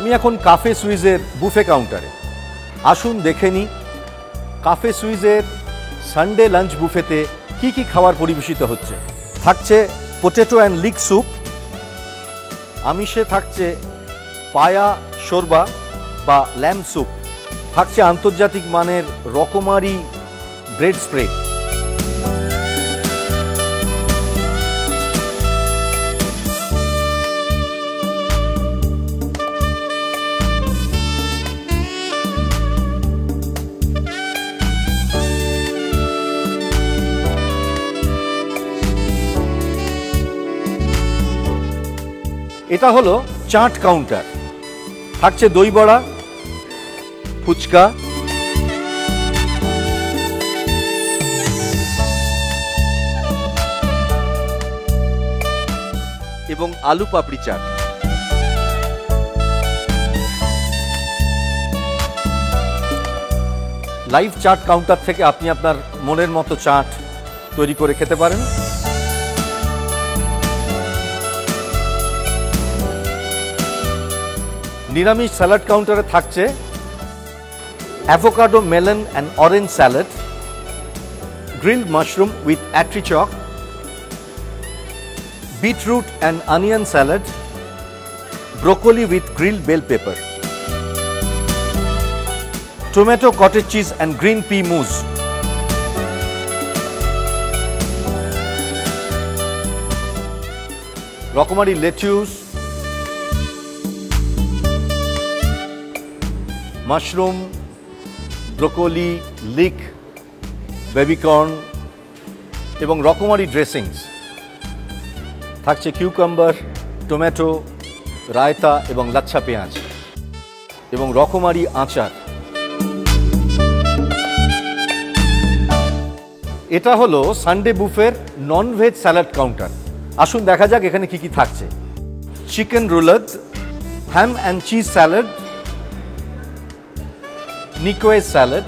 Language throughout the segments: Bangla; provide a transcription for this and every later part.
আমি এখন কাফে সুইজের বুফে কাউন্টারে। আসুন দেখে নিই কাফে সুইজের সানডে লাঞ্চ বুফেতে কি কি খাবার পরিবেশিত হচ্ছে। থাকছে পোটেটো অ্যান্ড লিক স্যুপ, আমিষে থাকছে পায়া শোরবা বা ল্যাম্ব স্যুপ, থাকছে আন্তর্জাতিক মানের রকমারি ব্রেড স্প্রেড। এটা হলো চাট কাউন্টার, থাকছে দই বড়া, ফুচকা, এবং আলু পাপড়ি চাট। লাইভ চাট কাউন্টার থেকে আপনি আপনার মনের মতো চাট তৈরি করে খেতে পারেন। নিরামিষ স্যালাড কাউন্টারে থাকছে avocado melon and orange salad, grilled mushroom with artichoke, beetroot and onion salad, broccoli with grilled bell pepper, tomato cottage cheese and green pea mousse, রকমারি lettuce, mushroom, broccoli, leak, baby corn এবং রকমারি ড্রেসিংস। থাকছে কিউকাম্বার, টমেটো, রায়তা এবং লাচ্ছা পেঁয়াজ এবং রকমারি আচার। এটা হলো সানডে বুফের ননভেজ স্যালাড কাউন্টার। আসুন দেখা যাক এখানে কি কি থাকছে। Chicken roulade, ham and cheese salad, nicoise salad,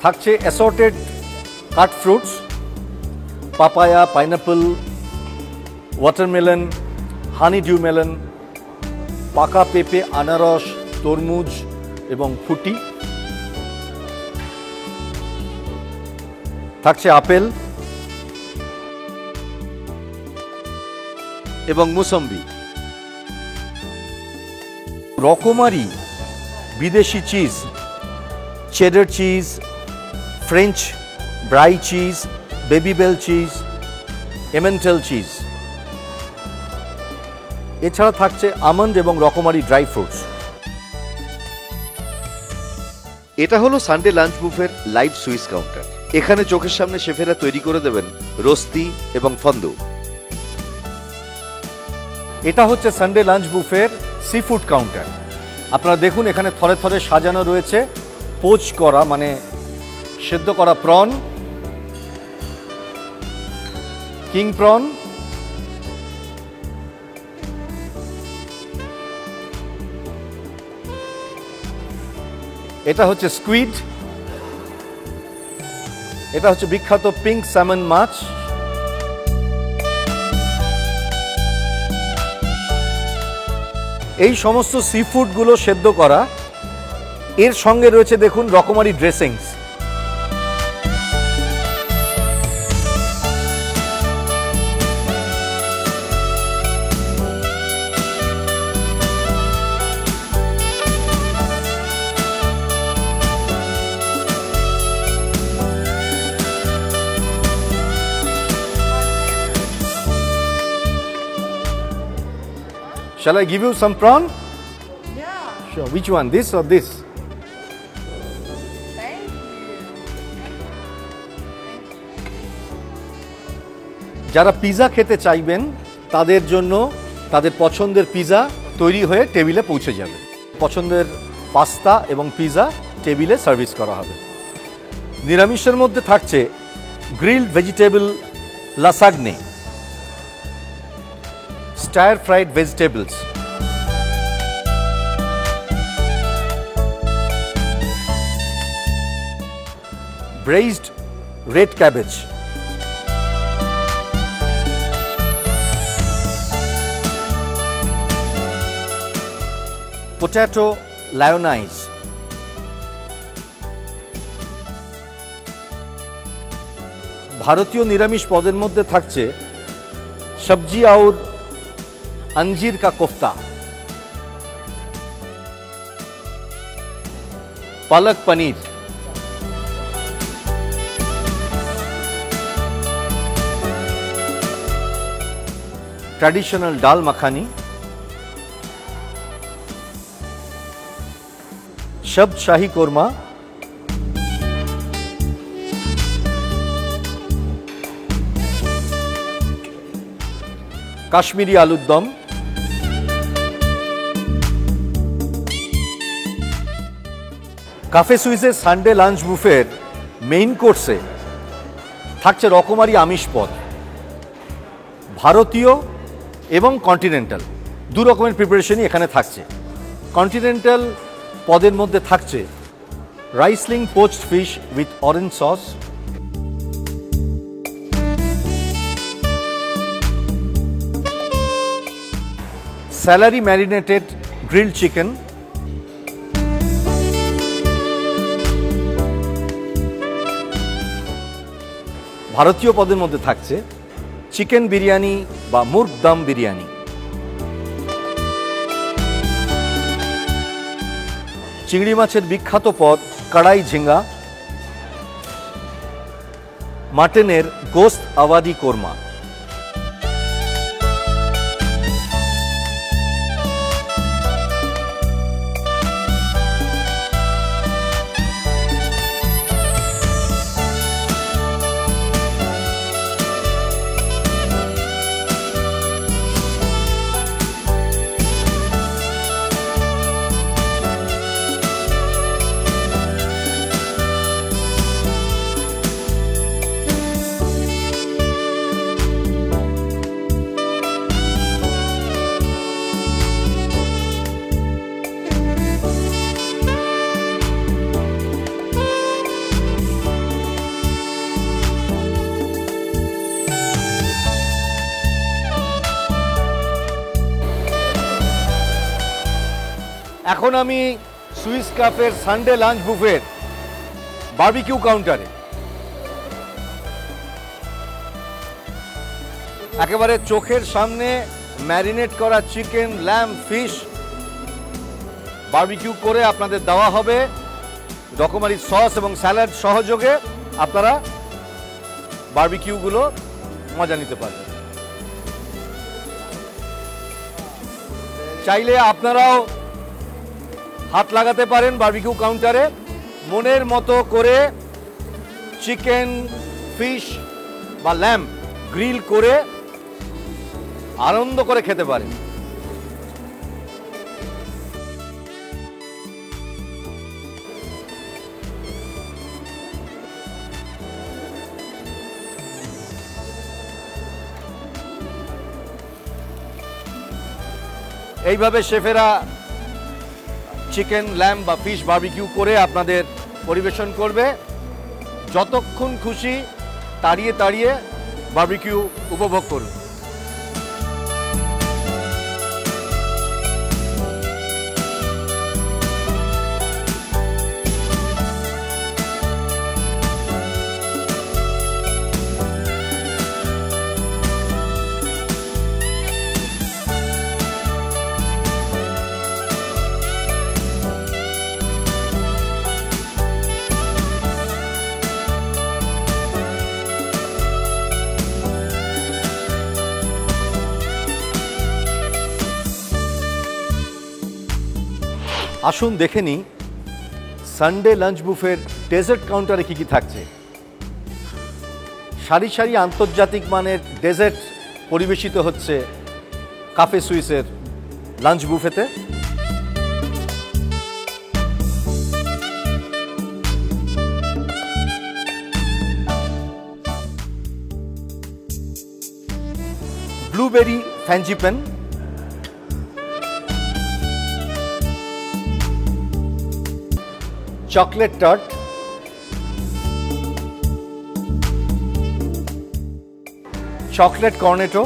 থাকছে assorted cut fruits, papaya, pineapple, watermelon, honeydew melon, পাকা পেঁপে, আনারস, তরমুজ এবং ফুটি, থাকছে আপেল এবং মুসম্বি। রকমারি বিদেশি cheese, cheddar cheese, French brie cheese, Babybel cheese, emmental cheese. এছাড়া থাকছে আমন্ড এবং রকমারি ড্রাই ফ্রুটস। এটা হলো সানডে লাঞ্চ বুফের লাইভ সুইস কাউন্টার। এখানে চোখের সামনে শেফেরা তৈরি করে দেবেন রোস্তি এবং ফন্দু। এটা হচ্ছে সানডে লাঞ্চ বুফের সি ফুড কাউন্টার। আপনারা দেখুন এখানে থরে থরে সাজানো রয়েছে পোচ করা মানে সেদ্ধ করা প্রন, কিং প্রন, এটা হচ্ছে স্কুইড, এটা হচ্ছে বিখ্যাত পিঙ্ক স্যামন মাছ, এই সমস্ত সি ফুডগুলো সেদ্ধ করা। এর সঙ্গে রয়েছে দেখুন রকমারি ড্রেসিংস। Shall I give you some prawn? Yeah. Sure. Which one? This or this? Thank you. যারা পিৎজা খেতে চাইবেন তাদের জন্য তাদের পছন্দের পিৎজা তৈরি হয়ে টেবিলে পৌঁছে যাবে। পছন্দের পাস্তা এবং পিৎজা টেবিলে সার্ভিস করা হবে। নিরামিষের মধ্যে থাকছে grilled vegetable lasagne, stir fried vegetables, braised red cabbage, potato lyonnaise, ভারতীয় নিরামিষ পদের মধ্যে থাকছে সবজি আউর अंजीर का कोफ्ता, पालक पनीर, ट्रेडिशनल दाल मखानी, शब्द शाही कोरमा, काश्मीरी आलूर दम, কাফে সুইসের সানডে লাঞ্চ বুফের মেইন কোর্সে থাকছে রকমারি আমিষ পদ, ভারতীয় এবং কন্টিনেন্টাল দু রকমের প্রিপারেশনই এখানে থাকছে। কন্টিনেন্টাল পদের মধ্যে থাকছে Riesling poached fish with orange sauce, celery marinated grilled chicken, ভারতীয় পদের মধ্যে থাকছে চিকেন বিরিয়ানি বা মুর্গ দম বিরিয়ানি, চিংড়ি মাছের বিখ্যাত পদ কড়াই ঝিঙ্গা, মাটনের গোস্ত আওয়াদি কোরমা, এখন আমি সুইস কাফের সানডে লাঞ্চ বুফের বারবিকিউ কাউন্টারে একেবারে চোখের সামনে ম্যারিনেট করা চিকেন, ল্যাম্ব, ফিশ বারবিকিউ করে আপনাদের দেওয়া হবে। রকমারি সস এবং স্যালাড সহযোগে আপনারা বারবিকিউগুলো মজা নিতে পারবেন। চাইলে আপনারাও হাত লাগাতে পারেন বারবিকিউ কাউন্টারে, মনের মতো করে চিকেন, ফিশ বা ল্যাম্ব গ্রিল করে আনন্দ করে খেতে পারেন। এইভাবে শেফেরা চিকেন, ল্যাম্ব বা ফিশ বারবিকিউ করে আপনাদের পরিবেশন করবে। যতক্ষণ খুশি তাড়িয়ে তাড়িয়ে বারবিকিউ উপভোগ করুন। আসুন দেখে নিই সানডে লাঞ্চ বুফের ডেজার্ট কাউন্টারে কি কি থাকছে। সারি সারি আন্তর্জাতিক মানের ডেজার্ট পরিবেশিত হচ্ছে কাফে সুইসের লাঞ্চ বুফেতে। Blueberry frangipane, chocolate tart, chocolate cornetto,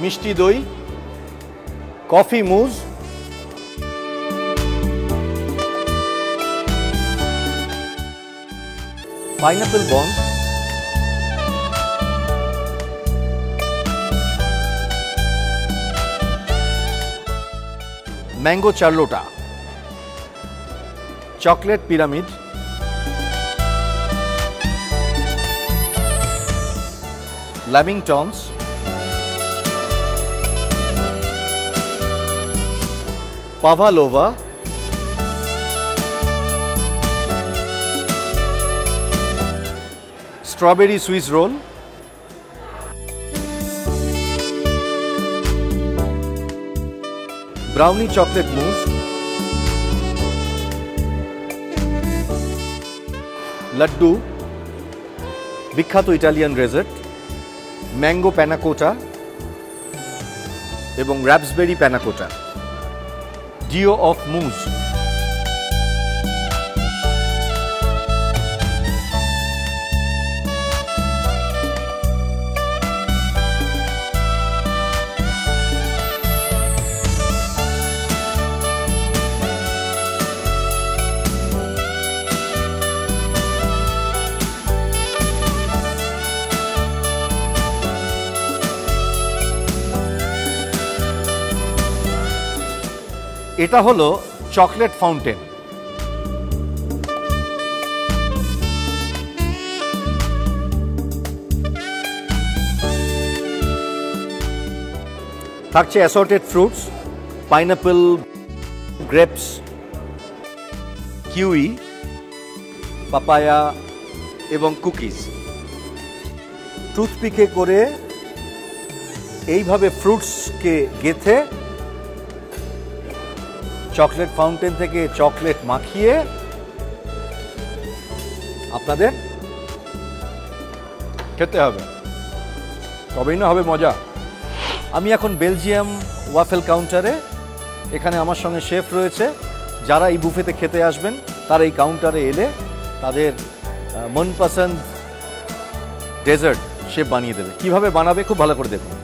মিষ্টি দই, coffee mousse, pineapple bun, mango charlotte, chocolate pyramid, lamingtons, pavlova, strawberry Swiss roll, brownie chocolate mousse, laddu, বিখ্যাত ইটালিয়ান ডেজার্ট, ম্যাঙ্গো প্যানাকোটা এবং রাপসবেরি প্যানাকোটা, ডিও অফ মুজ, এটা হলো চকলেট ফাউন্টেন। থাকছে assorted fruits, pineapple, grapes, kiwi, papaya এবং কুকিজ। টুথপিকে করে এইভাবে ফ্রুটসকে গেথে চকলেট ফাউন্টেন থেকে চকলেট মাখিয়ে আপনাদের খেতে হবে, তবেই না হবে মজা। আমি এখন বেলজিয়াম ওয়াফেল কাউন্টারে, এখানে আমার সঙ্গে শেফ রয়েছে। যারা এই বুফেতে খেতে আসবেন তারা এই কাউন্টারে এলে তাদের মনপসন্দ ডেজার্ট শেফ বানিয়ে দেবে। কিভাবে বানাবে খুব ভালো করে দেখুন।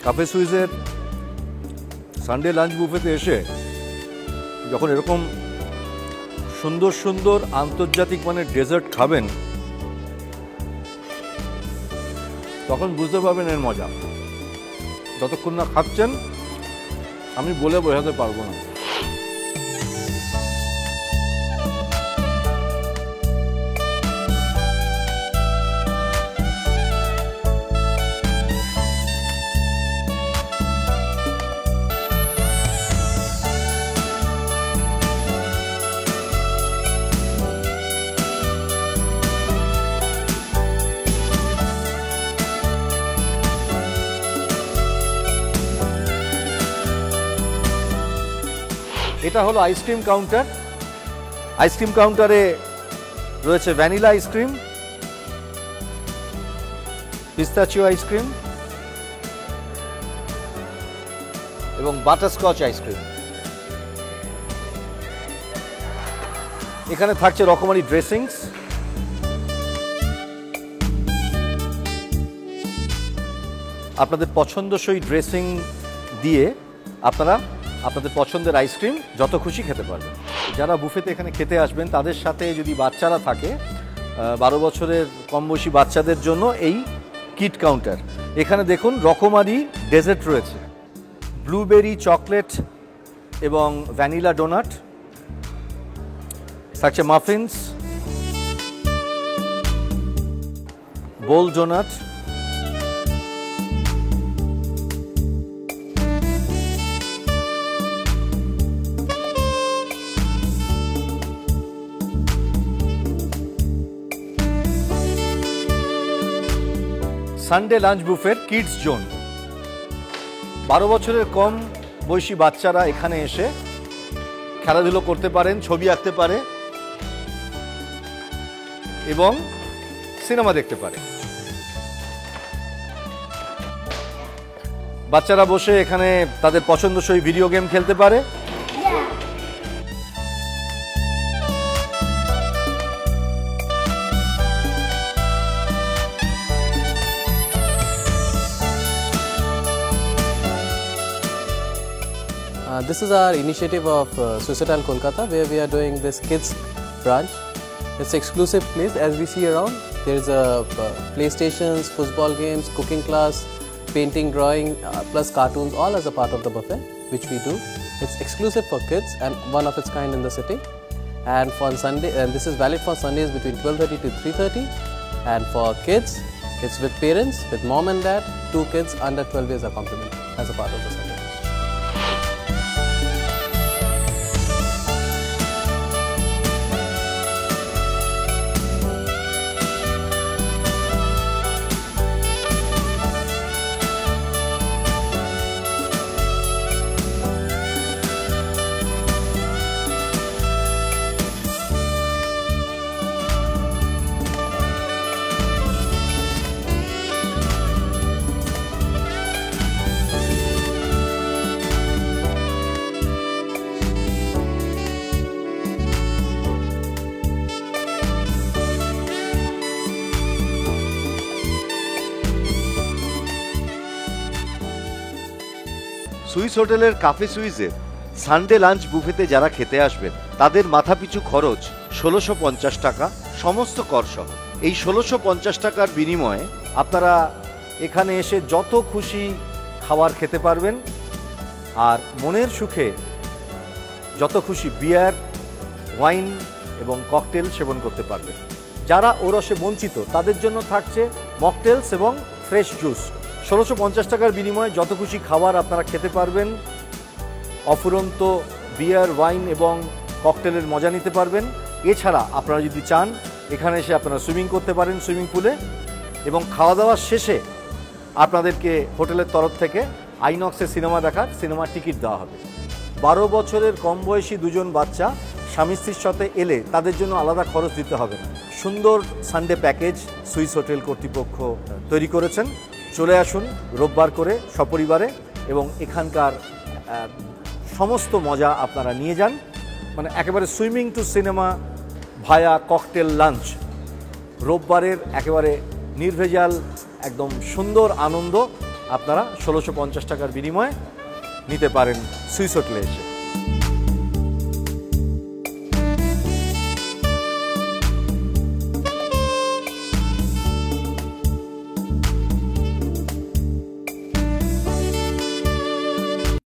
কাফে সুইজের সানডে লাঞ্চ বুফেতে এসে যখন এরকম সুন্দর সুন্দর আন্তর্জাতিক মানের ডেজার্ট খাবেন তখন বুঝতে পারবেন এর মজা। যতক্ষণ না খাচ্ছেন আমি বলে বোঝাতে পারবো না। এটা হলো আইসক্রিম কাউন্টার। আইসক্রিম কাউন্টারে রয়েছে ভ্যানিলা আইসক্রিম, পিস্তাচিও আইসক্রিম এবং বাটারস্কচ আইসক্রিম। এখানে থাকছে রকমারি ড্রেসিংস। আপনাদের পছন্দসই ড্রেসিং দিয়ে আপনারা আপনাদের পছন্দের আইসক্রিম যত খুশি খেতে পারবেন। যারা বুফেতে এখানে খেতে আসবেন তাদের সাথে যদি বাচ্চারা থাকে, 12 বছরের কম বয়সী বাচ্চাদের জন্য এই কিট কাউন্টার। এখানে দেখুন রকমারি ডেজার্ট রয়েছে, ব্লুবেরি, চকলেট এবং ভ্যানিলা ডোনাট, থাকছে muffins, ball donut, Sunday lunch বুফের কিডস জোন। 12 বছরের কম বয়সী বাচ্চারা এখানে এসে খেলাধুলো করতে পারেন, ছবি আঁকতে পারে এবং সিনেমা দেখতে পারে। বাচ্চারা বসে এখানে তাদের পছন্দসই ভিডিও গেম খেলতে পারে। This is our initiative of Suisotel Kolkata, where we are doing this kids branch. It's exclusive place. As we see around, there is a playstations, football games, cooking class, painting, drawing, plus cartoons, all as a part of the buffet, which we do. It's exclusive for kids and one of its kind in the city. And for Sunday, and this is valid for Sundays between 12:30 to 3:30. And for kids, it's with parents, with mom and dad. 2 kids under 12 years are complimentary as a part of the Sunday. Swiss হোটেলের কাফে সুইসের সানডে লাঞ্চ বুফেতে যারা খেতে আসবেন তাদের মাথাপিছু খরচ 1650 টাকা, সমস্ত কর সহ। এই 1650 টাকার বিনিময়ে আপনারা এখানে এসে যত খুশি খাবার খেতে পারবেন আর মনের সুখে যত খুশি বিয়ার, ওয়াইন এবং ককটেল সেবন করতে পারবেন। যারা ওরসে বঞ্চিত তাদের জন্য থাকছে মকটেলস এবং ফ্রেশ জুস। 1650 টাকার বিনিময়ে যত খুশি খাবার আপনারা খেতে পারবেন, অফুরন্ত বিয়ার, ওয়াইন এবং ককটেলের মজা নিতে পারবেন। এছাড়া আপনারা যদি চান এখানে এসে আপনারা সুইমিং করতে পারেন সুইমিং পুলে, এবং খাওয়া দাওয়ার শেষে আপনাদেরকে হোটেলের তরফ থেকে আইনক্সে সিনেমার টিকিট দেওয়া হবে। 12 বছরের কম বয়সী 2 জন বাচ্চা স্বামী স্ত্রীর সাথে এলে তাদের জন্য আলাদা খরচ দিতে হবে না। সুন্দর সানডে প্যাকেজ সুইস হোটেল কর্তৃপক্ষ তৈরি করেছেন। চলে আসুন রোববার করে সপরিবারে এবং এখানকার সমস্ত মজা আপনারা নিয়ে যান। মানে একেবারে সুইমিং টু সিনেমা ভায়া ককটেল লাঞ্চ। রোববারের একেবারে নির্ভেজাল একদম সুন্দর আনন্দ আপনারা 1650 টাকার বিনিময়ে নিতে পারেন সুইস হোটেলে এসে।